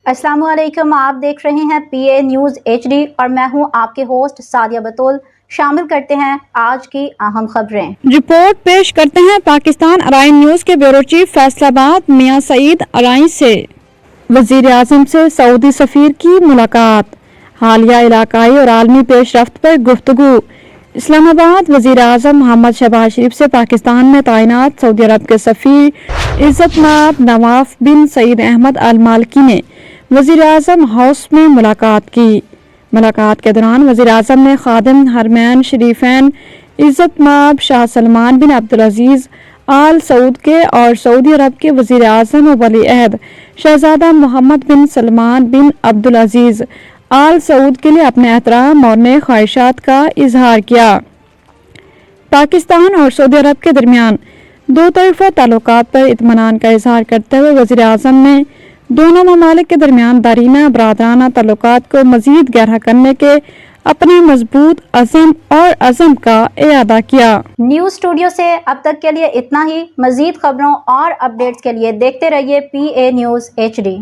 अस्सलाम वालेकुम, आप देख रहे हैं PA न्यूज़ HD और मैं हूं आपके होस्ट सादिया बतूल। शामिल करते हैं आज की अहम खबरें। रिपोर्ट पेश करते हैं पाकिस्तान अराइन न्यूज़ के ब्यूरो चीफ फैसलाबाद मियां सईद अराइन से। वज़ीर आज़म से सऊदी सफ़ीर की मुलाकात, हालिया इलाकाई और आलमी पेशरफ्त पर गुफ्तगू। इस्लामाबाद वज़ीर आज़म मोहम्मद शहबाज शरीफ से पाकिस्तान में तैनात सऊदी अरब के सफ़ीर इज़्ज़तमाब नवाफ बिन सईद अहमद अल मालिकी ने वज़ीर आज़म हाउस में मुलाकात की। मुलाकात के दौरान वज़ीर आज़म ने खादिम हरमैन शरीफैन इज़्ज़तमाब शाह सलमान बिन अब्दुल अज़ीज़ आल सऊद के और सऊदी अरब के वज़ीर आज़म व वली अहद शहज़ादा मोहम्मद बिन सलमान बिन अब्दुल अज़ीज़ आल सऊद के लिए अपने एहतराम और नेक ख्वाहिशात का इजहार किया। पाकिस्तान और सऊदी अरब के दरमियान दो तरफ़ा ताल्लुकात पर इत्मीनान का इजहार करते हुए वज़ीर आज़म ने दोनों ममालिक के दरमियान दारीना बरादराना ताल्लुकात को मज़ीद गहरा करने के अपने मजबूत अज़म का इरादा किया। न्यूज़ स्टूडियो से अब तक के लिए इतना ही। मज़ीद खबरों और अपडेट्स के लिए देखते रहिए PA न्यूज़ HD।